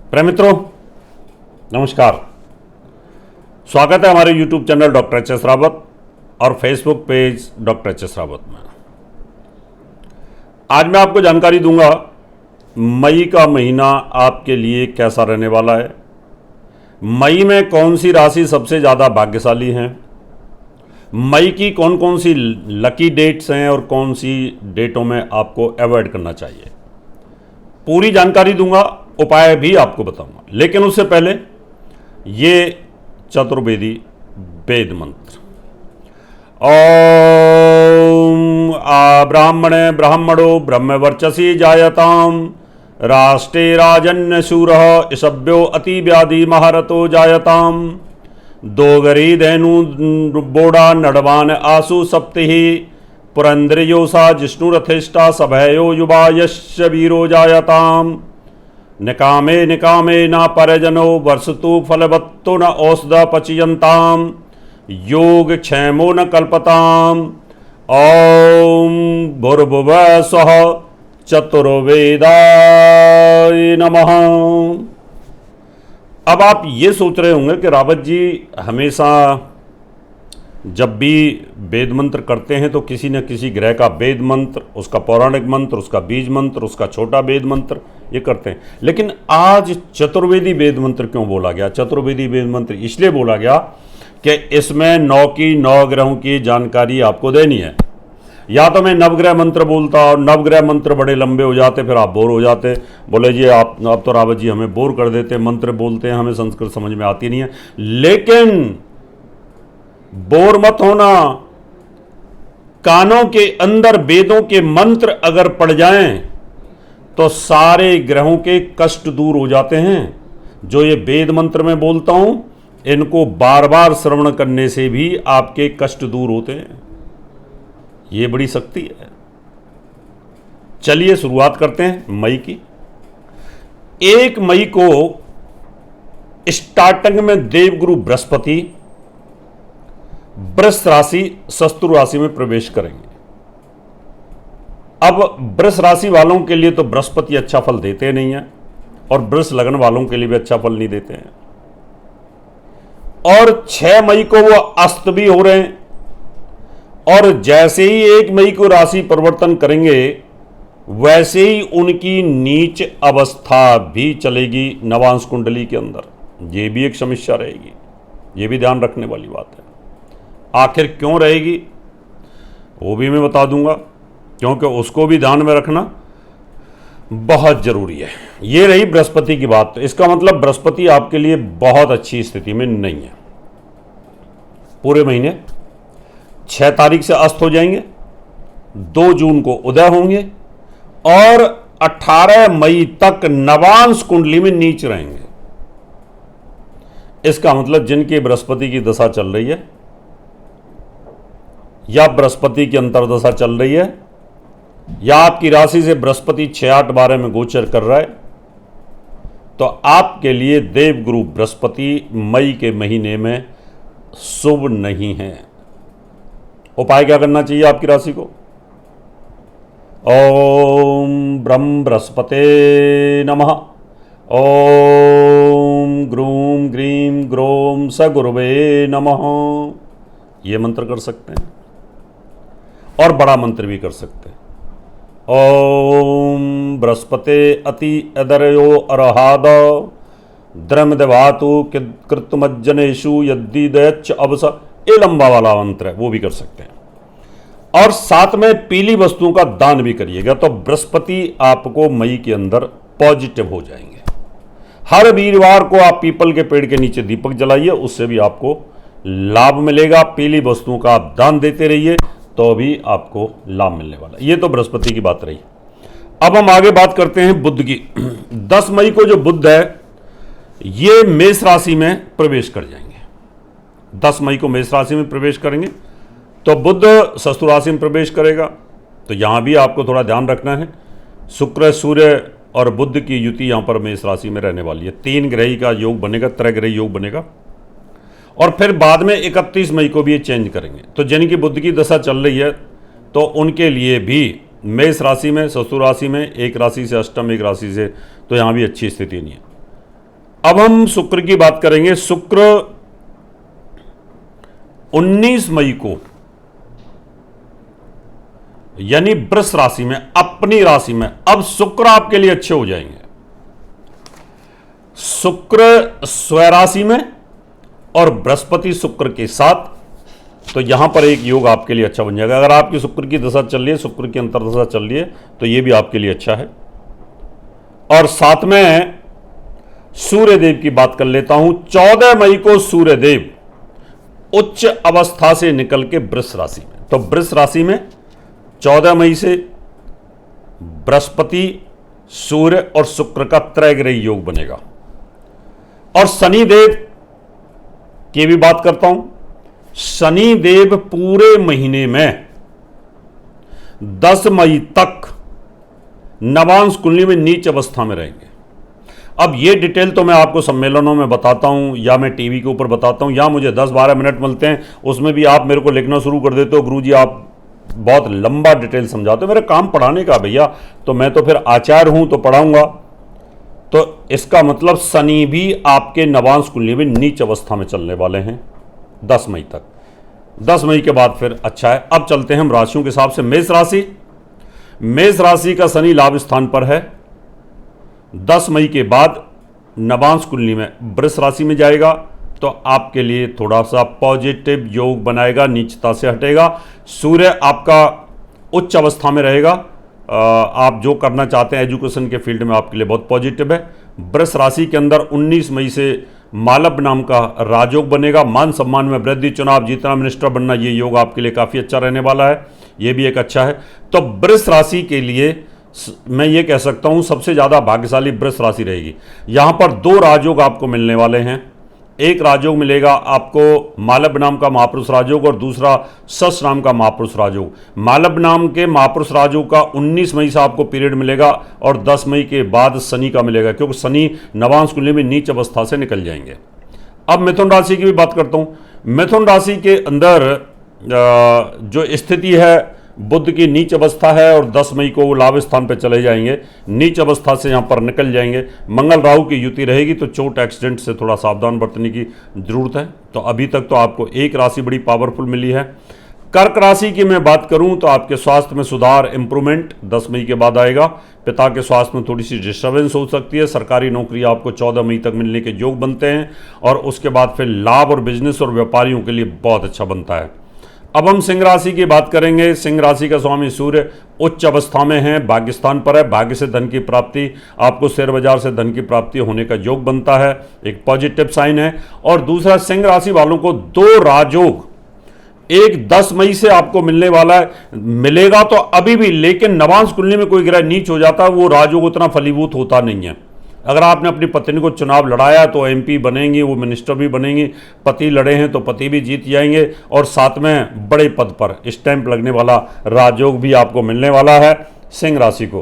प्रिय मित्रों, नमस्कार। स्वागत है हमारे YouTube channel doctor HS. Rawat और Facebook page doctor HS. Rawat में। आज मैं आपको जानकारी दूंगा मई का महीना आपके लिए कैसा रहने वाला है। मई में कौन सी राशि सबसे ज़्यादा भाग्यशाली हैं, मई की कौन कौन सी लकी डेट्स हैं और कौन सी डेटों में आपको अवॉइड करना चाहिए। पूरी जानकारी दूंगा, उपाय भी आपको बताऊंगा। लेकिन उससे पहले ये चतुर्वेदी वेद मंत्र। ओम ब्राह्मणे ब्राह्मणो ब्रह्मवर्चसी जायताम राष्ट्रे राजन्य शूरः ईशभ्यो अति व्याधि महारतो जायताम दोगरी धेनु बोड़ा नडवान आसु सप्तिः पुरंद्रयोसा जिष्णुरथेष्टा सभयो युवा यश्च वीरो जायताम निकामे निकामे न परजनो वर्षतु फलवत्तो न औषध पचयन्ताम योग क्षेमो न कल्पताम। ओम भूर्भुवः स्वः चतुर्वेदाय नमः। अब आप ये सोच रहे होंगे कि रावत जी हमेशा जब भी वेद मंत्र करते हैं तो किसी न किसी ग्रह का वेद मंत्र, उसका पौराणिक मंत्र, उसका बीज मंत्र, उसका छोटा वेद मंत्र ये करते हैं। लेकिन आज चतुर्वेदी वेद मंत्र क्यों बोला गया? चतुर्वेदी वेद मंत्र इसलिए बोला गया कि इसमें 9 की 9 ग्रहों की जानकारी आपको देनी है। या तो मैं नवग्रह मंत्र बोलता और नवग्रह मंत्र बड़े लंबे हो जाते, फिर आप बोर हो जाते, बोले जी आप तो रावत जी हमें बोर कर देते, मंत्र बोलते हैं, हमें संस्कृत समझ में आती नहीं है। लेकिन बोर मत होना, कानों के अंदर वेदों के मंत्र अगर पड़ जाएं तो सारे ग्रहों के कष्ट दूर हो जाते हैं। जो ये वेद मंत्र मैं बोलता हूं, इनको बार बार श्रवण करने से भी आपके कष्ट दूर होते हैं। ये बड़ी शक्ति है। चलिए शुरुआत करते हैं मई की। 1 मई को स्टार्टिंग में देवगुरु बृहस्पति वृष राशि शत्रु राशि में प्रवेश करेंगे। अब वृष राशि वालों के लिए तो बृहस्पति अच्छा फल देते नहीं है और वृष लग्न वालों के लिए भी अच्छा फल नहीं देते हैं। और 6 मई को वो अस्त भी हो रहे हैं और जैसे ही 1 मई को राशि परिवर्तन करेंगे वैसे ही उनकी नीच अवस्था भी चलेगी नवांश कुंडली के अंदर। ये भी एक समस्या रहेगी, ये भी ध्यान रखने वाली बात है। आखिर क्यों रहेगी वो भी मैं बता दूंगा, क्योंकि उसको भी ध्यान में रखना बहुत जरूरी है। ये रही बृहस्पति की बात। तो इसका मतलब बृहस्पति आपके लिए बहुत अच्छी स्थिति में नहीं है। पूरे महीने 6 तारीख से अस्त हो जाएंगे, 2 जून को उदय होंगे और 18 मई तक नवांश कुंडली में नीच रहेंगे। इसका मतलब जिनकी बृहस्पति की दशा चल रही है या बृहस्पति की अंतर्दशा चल रही है या आपकी राशि से बृहस्पति 6, 8, 12 में गोचर कर रहा है, तो आपके लिए देवगुरु बृहस्पति मई के महीने में शुभ नहीं है। उपाय क्या करना चाहिए आपकी राशि को? ओम ब्रह्म बृहस्पते नमः। ओम ग्रूम ग्रीम ग्रोम स गुरुवे नमः। ये मंत्र कर सकते हैं और बड़ा मंत्र भी कर सकते हैं। ओम बृहस्पते अति अदरयो अरहाद द्रम देवातु कृतमज्जनेशु यदि दैच अवस। ये लंबा वाला मंत्र है, वो भी कर सकते हैं। और साथ में पीली वस्तुओं का दान भी करिएगा तो बृहस्पति आपको मई के अंदर पॉजिटिव हो जाएंगे। हर वीरवार को आप पीपल के पेड़ के नीचे दीपक जलाइए, उससे भी आपको लाभ मिलेगा। पीली वस्तुओं का आप दान देते रहिए तो भी आपको लाभ मिलने वाला। ये तो बृहस्पति की बात रही। अब हम आगे बात करते हैं बुध की। 10 मई को जो बुध है ये मेष राशि में प्रवेश कर जाएंगे। 10 मई को मेष राशि में प्रवेश करेंगे तो बुध शत्रु राशि में प्रवेश करेगा। तो यहां भी आपको थोड़ा ध्यान रखना है। शुक्र, सूर्य और बुध की युति यहां पर मेष राशि में रहने वाली है। 3 ग्रही का योग बनेगा, त्रैग्रही योग बनेगा। और फिर बाद में 31 मई को भी ये चेंज करेंगे। तो जिनकी बुध की दशा चल रही है तो उनके लिए भी मेष राशि में, शत्रु राशि में, एक राशि से अष्टम, एक राशि से, तो यहाँ भी अच्छी स्थिति नहीं है। अब हम शुक्र की बात करेंगे। शुक्र 19 मई को यानी वृष राशि में, अपनी राशि में, अब शुक्र आपके लिए अच्छे हो जाएंगे। शुक्र स्वराशि में और बृहस्पति शुक्र के साथ, तो यहां पर एक योग आपके लिए अच्छा बन जाएगा। अगर आपकी शुक्र की दशा चल रही है, शुक्र की अंतर्दशा चल रही है, तो यह भी आपके लिए अच्छा है। और साथ में सूर्यदेव की बात कर लेता हूं। 14 मई को सूर्यदेव उच्च अवस्था से निकल के वृष राशि में, तो वृष राशि में 14 मई से बृहस्पति, सूर्य और शुक्र का त्रैग्रही योग बनेगा। और शनिदेव की भी बात करता हूं। शनिदेव पूरे महीने में 10 मई तक नवांश कुंडली में नीच अवस्था में रहेंगे। अब ये डिटेल तो मैं आपको सम्मेलनों में बताता हूं, या मैं टीवी के ऊपर बताता हूं, या मुझे 10-12 मिनट मिलते हैं, उसमें भी आप मेरे को लिखना शुरू कर देते हो, गुरुजी आप बहुत लंबा डिटेल समझाते हो। मेरा काम पढ़ाने का भैया, तो मैं तो फिर आचार्य हूं तो पढ़ाऊंगा। तो इसका मतलब शनि भी आपके नवांश कुंडली में नीच अवस्था में चलने वाले हैं 10 मई तक। 10 मई के बाद फिर अच्छा है। अब चलते हैं हम राशियों के हिसाब से। मेष राशि, मेष राशि का शनि लाभ स्थान पर है। 10 मई के बाद नवांश कुंडली में वृष राशि में जाएगा, तो आपके लिए थोड़ा सा पॉजिटिव योग बनाएगा, नीचता से हटेगा। सूर्य आपका उच्च अवस्था में रहेगा। आप जो करना चाहते हैं एजुकेशन के फील्ड में आपके लिए बहुत पॉजिटिव है। वृष राशि के अंदर 19 मई से मालव नाम का राजयोग बनेगा। मान सम्मान में वृद्धि, चुनाव जीतना, मिनिस्टर बनना, ये योग आपके लिए काफ़ी अच्छा रहने वाला है। ये भी एक अच्छा है। तो वृष राशि के लिए मैं ये कह सकता हूँ सबसे ज़्यादा भाग्यशाली वृष राशि रहेगी। यहाँ पर 2 राजयोग आपको मिलने वाले हैं। एक राजयोग मिलेगा आपको मालव नाम का महापुरुष राजयोग, और दूसरा सस नाम का महापुरुष राजयोग। मालव नाम के महापुरुष राजयोग का 19 मई से आपको पीरियड मिलेगा, और 10 मई के बाद शनि का मिलेगा, क्योंकि शनि नवांश कुंडली में नीच अवस्था से निकल जाएंगे। अब मिथुन राशि की भी बात करता हूँ। मिथुन राशि के अंदर जो स्थिति है, बुध की नीच अवस्था है, और 10 मई को वो लाभ स्थान पर चले जाएंगे, नीच अवस्था से यहाँ पर निकल जाएंगे। मंगल राहु की युति रहेगी, तो चोट एक्सीडेंट से थोड़ा सावधान बरतने की जरूरत है। तो अभी तक तो आपको एक राशि बड़ी पावरफुल मिली है। कर्क राशि की मैं बात करूं तो आपके स्वास्थ्य में सुधार, इंप्रूवमेंट 10 मई के बाद आएगा। पिता के स्वास्थ्य में थोड़ी सी डिस्टर्बेंस हो सकती है। सरकारी नौकरी आपको 14 मई तक मिलने के योग बनते हैं, और उसके बाद फिर लाभ और बिजनेस और व्यापारियों के लिए बहुत अच्छा बनता है। अब हम सिंह राशि की बात करेंगे। सिंह राशि का स्वामी सूर्य उच्च अवस्था में है, भाग्य स्थान पर है। भाग्य से धन की प्राप्ति, आपको शेयर बाजार से धन की प्राप्ति होने का योग बनता है, एक पॉजिटिव साइन है। और दूसरा, सिंह राशि वालों को 2 राजयोग, एक 10 मई से आपको मिलने वाला है, मिलेगा तो अभी भी, लेकिन नवांश कुंडली में कोई ग्रह नीच हो जाता है, वो राजयोग उतना फलीभूत होता नहीं है। अगर आपने अपनी पत्नी को चुनाव लड़ाया तो एमपी बनेंगी, वो मिनिस्टर भी बनेंगी। पति लड़े हैं तो पति भी जीत जाएंगे, और साथ में बड़े पद पर स्टैंप लगने वाला राजयोग भी आपको मिलने वाला है सिंह राशि को।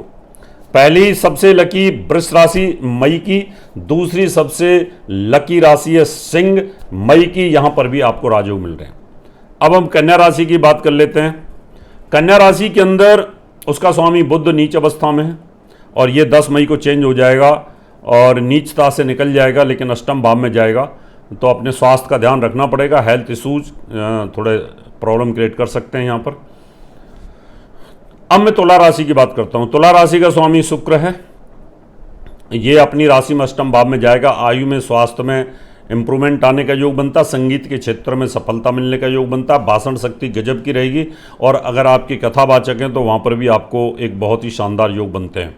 पहली सबसे लकी वृष राशि मई की, दूसरी सबसे लकी राशि है सिंह मई की, यहां पर भी आपको राजयोग मिल रहे हैं। अब हम कन्या राशि की बात कर लेते हैं। कन्या राशि के अंदर उसका स्वामी बुध नीच अवस्था में है, और ये 10 मई को चेंज हो जाएगा और नीचता से निकल जाएगा, लेकिन अष्टम भाव में जाएगा। तो अपने स्वास्थ्य का ध्यान रखना पड़ेगा। हेल्थ इशूज थोड़े प्रॉब्लम क्रिएट कर सकते हैं यहाँ पर। अब मैं तुला राशि की बात करता हूँ। तुला राशि का स्वामी शुक्र है, ये अपनी राशि में अष्टम भाव में जाएगा। आयु में, स्वास्थ्य में इंप्रूवमेंट आने का योग बनता, संगीत के क्षेत्र में सफलता मिलने का योग बनता, भाषण शक्ति गजब की रहेगी, और अगर आपकी कथावाचक हैं तो वहाँ पर भी आपको एक बहुत ही शानदार योग बनते हैं।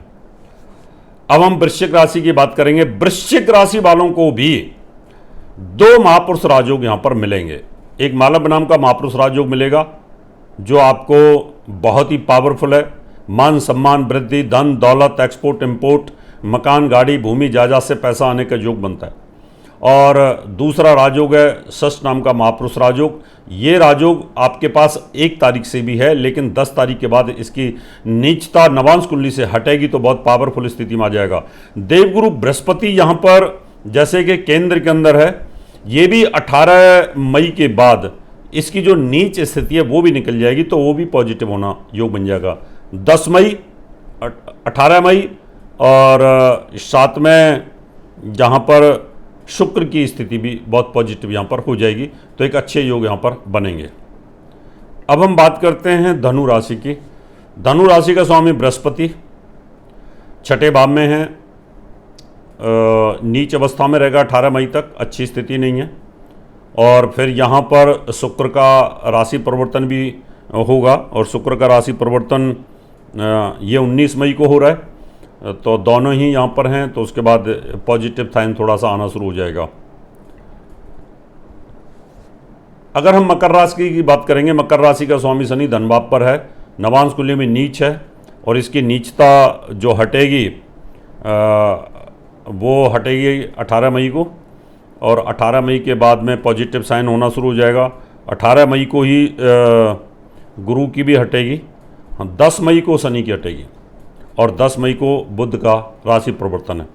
अब हम वृश्चिक राशि की बात करेंगे। वृश्चिक राशि वालों को भी 2 महापुरुष राजयोग यहाँ पर मिलेंगे। एक मालव नाम का महापुरुष राजयोग मिलेगा, जो आपको बहुत ही पावरफुल है। मान सम्मान, वृद्धि, धन दौलत, एक्सपोर्ट इंपोर्ट, मकान, गाड़ी, भूमि जायदाद से पैसा आने का योग बनता है। और दूसरा राजयोग है सस नाम का महापुरुष राजयोग। ये राजयोग आपके पास 1 तारीख से भी है, लेकिन 10 तारीख के बाद इसकी नीचता नवांश कुंडली से हटेगी, तो बहुत पावरफुल स्थिति में आ जाएगा। देवगुरु बृहस्पति यहाँ पर जैसे कि केंद्र के अंदर है, ये भी 18 मई के बाद इसकी जो नीच स्थिति है वो भी निकल जाएगी, तो वो भी पॉजिटिव होना योग बन जाएगा। 10 मई, 18 मई, और साथ में जहाँ पर शुक्र की स्थिति भी बहुत पॉजिटिव यहाँ पर हो जाएगी, तो एक अच्छे योग यहाँ पर बनेंगे। अब हम बात करते हैं धनु राशि की। धनु राशि का स्वामी बृहस्पति छठे भाव में है, नीच अवस्था में रहेगा 18 मई तक, अच्छी स्थिति नहीं है। और फिर यहाँ पर शुक्र का राशि परिवर्तन भी होगा, और शुक्र का राशि परिवर्तन ये 19 मई को हो रहा है, तो दोनों ही यहाँ पर हैं, तो उसके बाद पॉजिटिव साइन थोड़ा सा आना शुरू हो जाएगा। अगर हम मकर राशि की बात करेंगे, मकर राशि का स्वामी शनि धन भाव पर है, नवांश कुंडली में नीच है, और इसकी नीचता जो हटेगी वो हटेगी 18 मई को, और 18 मई के बाद में पॉजिटिव साइन होना शुरू हो जाएगा। 18 मई को ही गुरु की भी हटेगी, 10 मई को शनि की हटेगी, और 10 मई को बुध का राशि परिवर्तन है,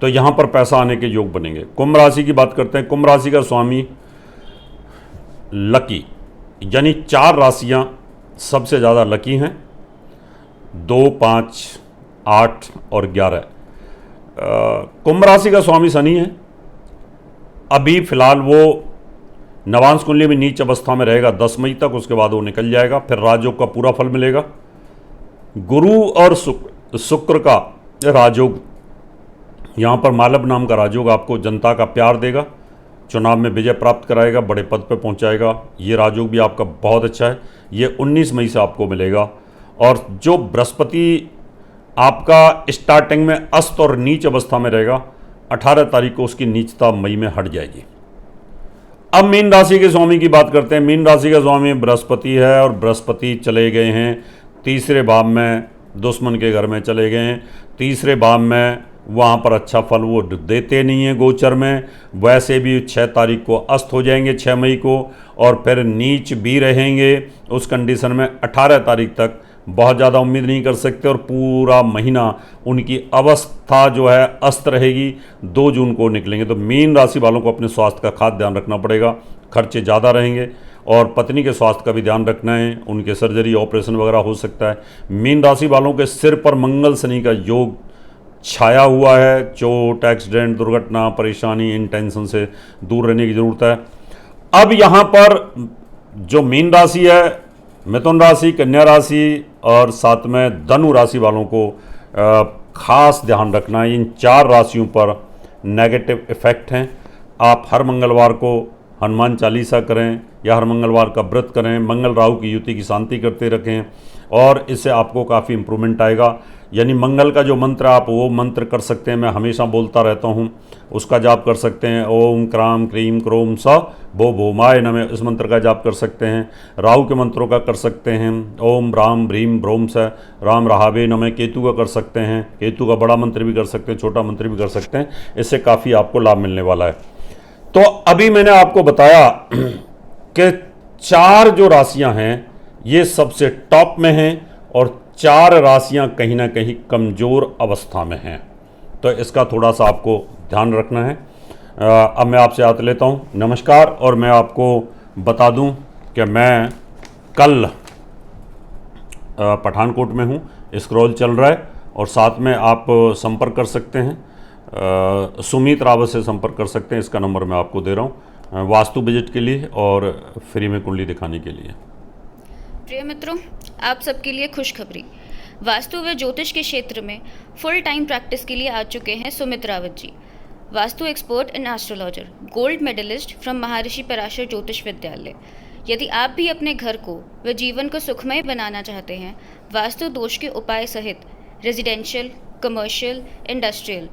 तो यहाँ पर पैसा आने के योग बनेंगे। कुंभ राशि की बात करते हैं। कुंभ राशि का स्वामी लकी, यानी 4 राशियाँ सबसे ज़्यादा लकी हैं, 2, 5, 8 और 11। कुंभ राशि का स्वामी शनि है, अभी फिलहाल वो नवांश कुंडली में नीच अवस्था में रहेगा 10 मई तक, उसके बाद वो निकल जाएगा, फिर राजयोग का पूरा फल मिलेगा। गुरु और शुक्र का राजयोग, यहाँ पर मालव नाम का राजयोग आपको जनता का प्यार देगा, चुनाव में विजय प्राप्त कराएगा, बड़े पद पर पहुँचाएगा। ये राजयोग भी आपका बहुत अच्छा है, ये 19 मई से आपको मिलेगा। और जो बृहस्पति आपका स्टार्टिंग में अस्त और नीच अवस्था में रहेगा, 18 तारीख को उसकी नीचता मई में हट जाएगी। अब मीन राशि के स्वामी की बात करते हैं। मीन राशि का स्वामी बृहस्पति है, और बृहस्पति चले गए हैं तीसरे भाव में, दुश्मन के घर में चले गए हैं। तीसरे भाव में वहाँ पर अच्छा फल वो देते नहीं हैं गोचर में, वैसे भी 6 तारीख को अस्त हो जाएंगे 6 मई को, और फिर नीच भी रहेंगे। उस कंडीशन में 18 तारीख तक बहुत ज़्यादा उम्मीद नहीं कर सकते, और पूरा महीना उनकी अवस्था जो है अस्त रहेगी। 2 जून को निकलेंगे। तो मीन राशि वालों को अपने स्वास्थ्य का खास ध्यान रखना पड़ेगा, खर्चे ज़्यादा रहेंगे, और पत्नी के स्वास्थ्य का भी ध्यान रखना है, उनके सर्जरी ऑपरेशन वगैरह हो सकता है। मीन राशि वालों के सिर पर मंगल शनि का योग छाया हुआ है, चोट, एक्सीडेंट, दुर्घटना, परेशानी, इन टेंशन से दूर रहने की ज़रूरत है। अब यहाँ पर जो मीन राशि है, मिथुन राशि, कन्या राशि और साथ में धनु राशि वालों को खास ध्यान रखना है। इन 4 राशियों पर नेगेटिव इफेक्ट हैं। आप हर मंगलवार को हनुमान चालीसा करें, या हर मंगलवार का व्रत करें, मंगल राहु की युति की शांति करते रखें, और इससे आपको काफ़ी इम्प्रूवमेंट आएगा। यानी मंगल का जो मंत्र आप वो मंत्र कर सकते हैं, मैं हमेशा बोलता रहता हूँ, उसका जाप कर सकते हैं। ओम क्राम क्रीम क्रोम स भो भोमाय नमः, इस मंत्र का जाप कर सकते हैं। राहु के मंत्रों का कर सकते हैं, ओम राम ब्रीम ब्रोम स राम रहावे नमः। केतु का कर सकते हैं, केतु का बड़ा मंत्र भी कर सकते हैं, छोटा मंत्र भी कर सकते हैं। इससे काफ़ी आपको लाभ मिलने वाला है। तो अभी मैंने आपको बताया कि 4 जो राशियां हैं ये सबसे टॉप में हैं, और 4 राशियां कहीं ना कहीं कमज़ोर अवस्था में हैं, तो इसका थोड़ा सा आपको ध्यान रखना है। अब मैं आपसे याद लेता हूं, नमस्कार। और मैं आपको बता दूं कि मैं कल पठानकोट में हूं, स्क्रॉल चल रहा है, और साथ में आप संपर्क कर सकते हैं, सुमित रावत से संपर्क कर सकते हैं। इसका नंबर मैं आपको दे रहा हूं, वास्तु विजिट के लिए और फ्री में कुंडली दिखाने के लिए। प्रिय मित्रों, आप सबके लिए खुशखबरी। वास्तु व ज्योतिष के क्षेत्र में फुल टाइम प्रैक्टिस के लिए आ चुके हैं Sumit Rawat ji, Vastu expert and astrologer, gold medallist from Maharshi Parashar ज्योतिष विद्यालय। यदि आप भी अपने घर को व जीवन को सुखमय बनाना चाहते हैं, वास्तु दोष के उपाय सहित residential, commercial, industrial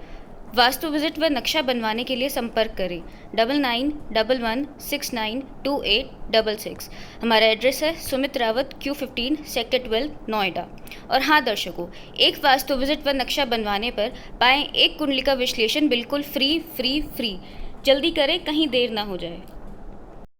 vastu visit व नक्शा बनवाने के लिए संपर्क करें 9911692866। हमारा एड्रेस है सुमित रावत Q15 सेक्टर 12 नोएडा। और हाँ दर्शकों, एक वास्तु विजिट व नक्शा बनवाने पर पाएं एक कुंडली का विश्लेषण बिल्कुल फ्री। जल्दी करें, कहीं देर ना हो जाए।